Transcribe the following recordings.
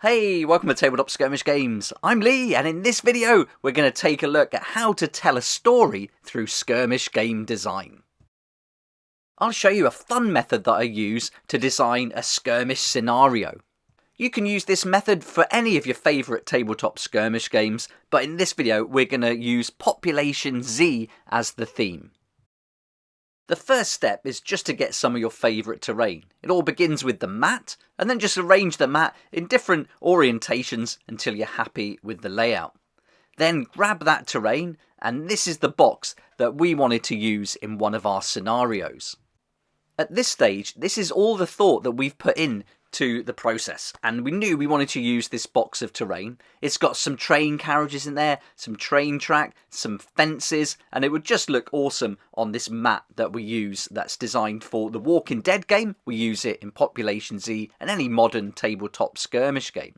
Hey, welcome to Tabletop Skirmish Games. I'm Lee, and in this video, we're going to take a look at how to tell a story through skirmish game design. I'll show you a fun method that I use to design a skirmish scenario. You can use this method for any of your favourite tabletop skirmish games, but in this video, we're going to use Population Z as the theme. The first step is just to get some of your favourite terrain. It all begins with the mat, and then just arrange the mat in different orientations until you're happy with the layout. Then grab that terrain, and this is the box that we wanted to use in one of our scenarios. At this stage, this is all the thought that we've put in to the process, and we knew we wanted to use this box of terrain. It's got some train carriages in there, some train track, some fences, and it would just look awesome on this mat that we use that's designed for the Walking Dead game. We use it in Population Z and any modern tabletop skirmish game.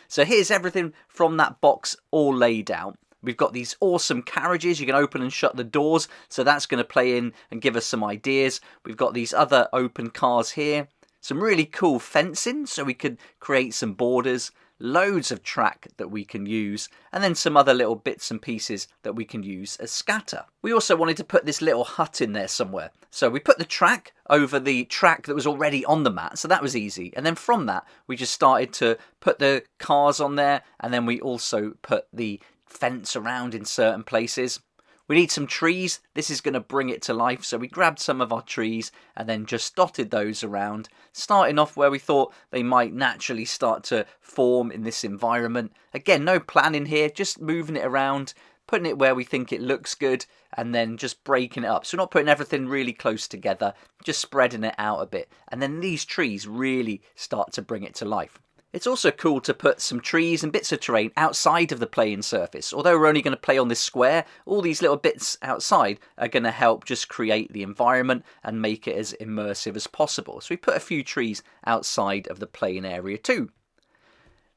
So here's everything from that box all laid out. We've got these awesome carriages. You can open and shut the doors, so that's going to play in and give us some ideas. We've got these other open cars here. Some really cool fencing, so we could create some borders, loads of track that we can use, and then some other little bits and pieces that we can use as scatter. We also wanted to put this little hut in there somewhere. So we put the track over the track that was already on the mat, so that was easy. And then from that, we just started to put the cars on there, and then we also put the fence around in certain places. We need some trees. This is going to bring it to life. So we grabbed some of our trees and then just dotted those around, starting off where we thought they might naturally start to form in this environment. Again, no planning here, just moving it around, putting it where we think it looks good, and then just breaking it up. So we're not putting everything really close together, just spreading it out a bit. And then these trees really start to bring it to life. It's also cool to put some trees and bits of terrain outside of the playing surface. Although we're only going to play on this square, all these little bits outside are going to help just create the environment and make it as immersive as possible. So we put a few trees outside of the playing area too.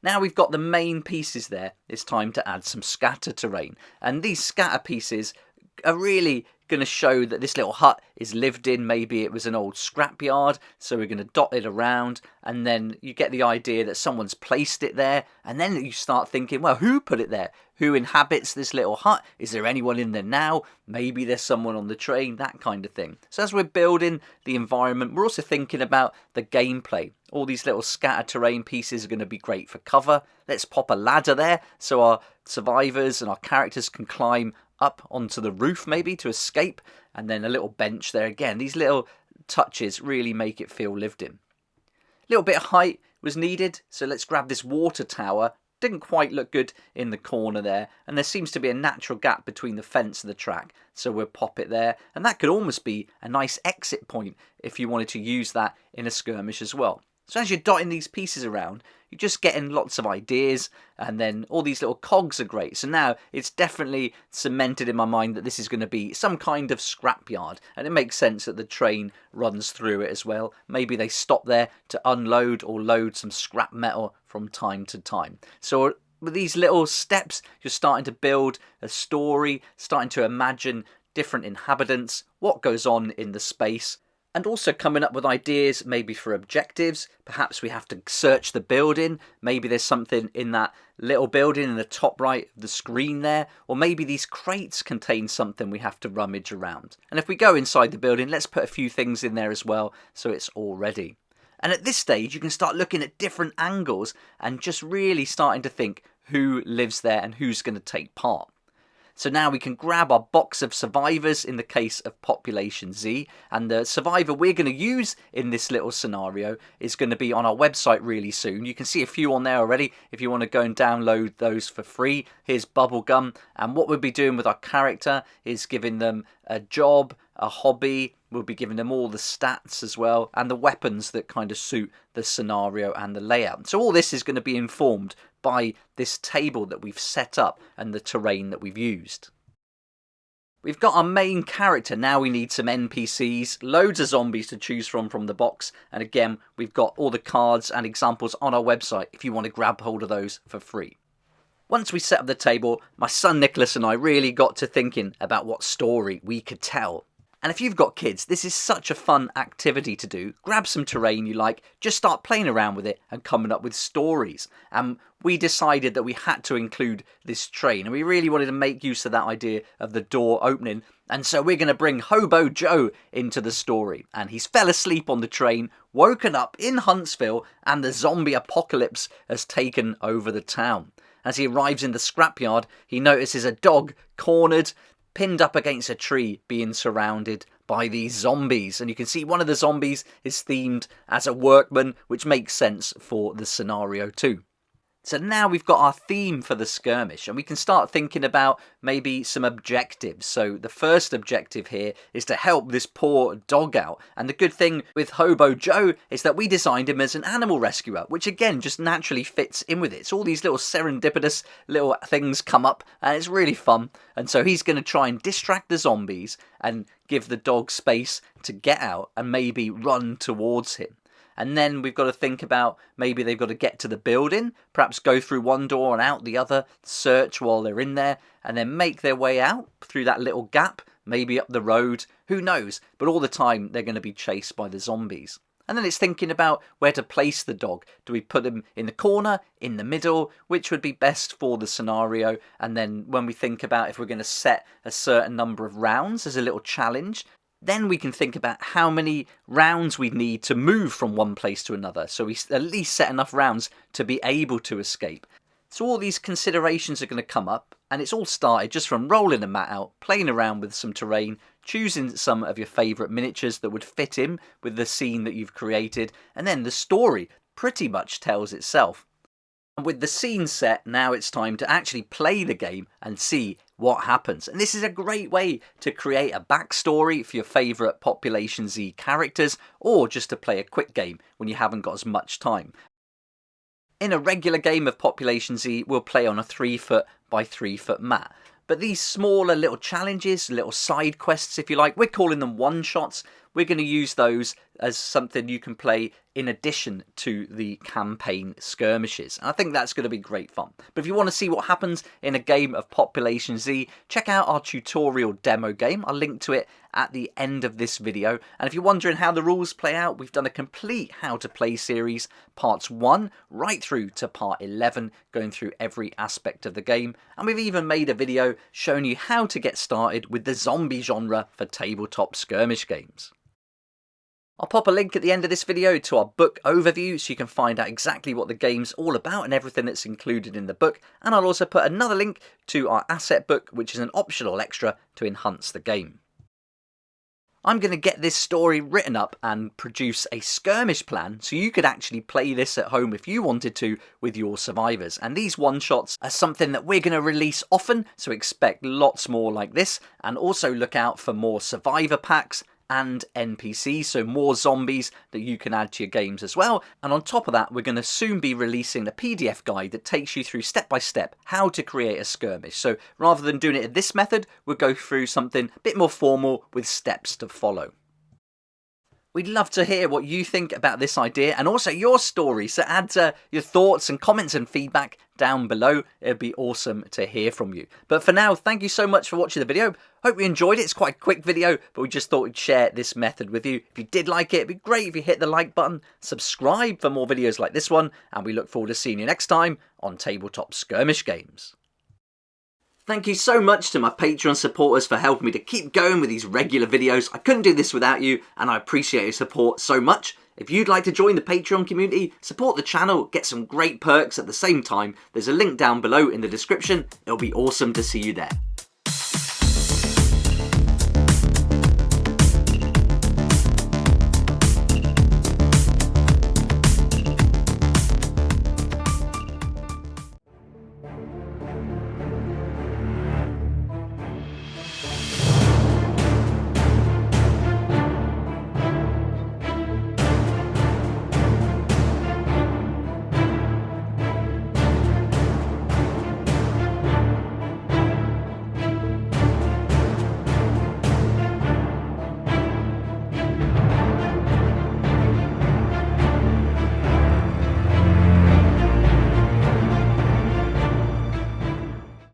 Now we've got the main pieces there, it's time to add some scatter terrain. And these scatter pieces are really going to show that this little hut is lived in. Maybe it was an old scrapyard, so we're going to dot it around, and then you get the idea that someone's placed it there, and then you start thinking, well, who put it there? Who inhabits this little hut? Is there anyone in there now? Maybe there's someone on the train, that kind of thing. So as we're building the environment, we're also thinking about the gameplay. All these little scatter terrain pieces are going to be great for cover. Let's pop a ladder there so our survivors and our characters can climb up onto the roof maybe to escape, and then a little bench there again. These little touches really make it feel lived in. A little bit of height was needed, so let's grab this water tower. Didn't quite look good in the corner there, and there seems to be a natural gap between the fence and the track, so we'll pop it there, and that could almost be a nice exit point if you wanted to use that in a skirmish as well. So as you're dotting these pieces around, you're just getting lots of ideas, and then all these little cogs are great. So now it's definitely cemented in my mind that this is going to be some kind of scrapyard, and it makes sense that the train runs through it as well. Maybe they stop there to unload or load some scrap metal from time to time. So with these little steps, you're starting to build a story, starting to imagine different inhabitants, what goes on in the space, and also coming up with ideas maybe for objectives. Perhaps we have to search the building. Maybe there's something in that little building in the top right of the screen there. Or maybe these crates contain something we have to rummage around. And if we go inside the building, let's put a few things in there as well so it's all ready. And at this stage, you can start looking at different angles and just really starting to think who lives there and who's going to take part. So now we can grab our box of survivors in the case of Population Z, and the survivor we're going to use in this little scenario is going to be on our website really soon. You can see a few on there already if you want to go and download those for free. Here's Bubblegum, and what we'll be doing with our character is giving them a job, a hobby. We'll be giving them all the stats as well, and the weapons that kind of suit the scenario and the layout. So all this is going to be informed by this table that we've set up and the terrain that we've used. We've got our main character, now we need some NPCs, loads of zombies to choose from the box, and again, we've got all the cards and examples on our website if you want to grab hold of those for free. Once we set up the table, my son Nicholas and I really got to thinking about what story we could tell. And if you've got kids, this is such a fun activity to do. Grab some terrain you like, just start playing around with it and coming up with stories. And we decided that we had to include this train, and we really wanted to make use of that idea of the door opening. And so we're going to bring Hobo Joe into the story. And he's fell asleep on the train, woken up in Huntsville, and the zombie apocalypse has taken over the town. As he arrives in the scrapyard, he notices a dog cornered, pinned up against a tree, being surrounded by these zombies. And you can see one of the zombies is themed as a workman, which makes sense for the scenario too. So now we've got our theme for the skirmish, and we can start thinking about maybe some objectives. So the first objective here is to help this poor dog out. And the good thing with Hobo Joe is that we designed him as an animal rescuer, which again just naturally fits in with it. So all these little serendipitous little things come up, and it's really fun. And so he's going to try and distract the zombies and give the dog space to get out and maybe run towards him. And then we've got to think about maybe they've got to get to the building, perhaps go through one door and out the other, search while they're in there, and then make their way out through that little gap, maybe up the road, who knows. But all the time they're going to be chased by the zombies. And then it's thinking about where to place the dog. Do we put him in the corner, in the middle, which would be best for the scenario? And then when we think about if we're going to set a certain number of rounds as a little challenge, then we can think about how many rounds we need to move from one place to another. So we at least set enough rounds to be able to escape. So all these considerations are going to come up, and it's all started just from rolling a mat out, playing around with some terrain, choosing some of your favourite miniatures that would fit in with the scene that you've created, and then the story pretty much tells itself. And with the scene set, now it's time to actually play the game and see what happens. And this is a great way to create a backstory for your favourite Population Z characters, or just to play a quick game when you haven't got as much time. In a regular game of Population Z, we'll play on a 3-foot by 3-foot mat. But these smaller little challenges, little side quests if you like, we're calling them one-shots. We're going to use those as something you can play in addition to the campaign skirmishes. And I think that's going to be great fun. But if you want to see what happens in a game of Population Z, check out our tutorial demo game. I'll link to it at the end of this video. And if you're wondering how the rules play out, we've done a complete how to play series, parts 1 right through to part 11, going through every aspect of the game. And we've even made a video showing you how to get started with the zombie genre for tabletop skirmish games. I'll pop a link at the end of this video to our book overview so you can find out exactly what the game's all about and everything that's included in the book. And I'll also put another link to our asset book, which is an optional extra to enhance the game. I'm going to get this story written up and produce a skirmish plan so you could actually play this at home if you wanted to with your survivors. And these one-shots are something that we're going to release often, so expect lots more like this, and also look out for more survivor packs and NPCs, so more zombies that you can add to your games as well. And on top of that, we're going to soon be releasing a PDF guide that takes you through step by step how to create a skirmish. So rather than doing it in this method, we'll go through something a bit more formal with steps to follow. We'd love to hear what you think about this idea and also your story, so add your thoughts and comments and feedback down below. It'd be awesome to hear from you. But for now, thank you so much for watching the video. Hope you enjoyed it. It's quite a quick video, but we just thought we'd share this method with you. If you did like it, it'd be great if you hit the like button, subscribe for more videos like this one, and we look forward to seeing you next time on Tabletop Skirmish Games. Thank you so much to my Patreon supporters for helping me to keep going with these regular videos. I couldn't do this without you, and I appreciate your support so much. If you'd like to join the Patreon community, support the channel, get some great perks at the same time, there's a link down below in the description. It'll be awesome to see you there.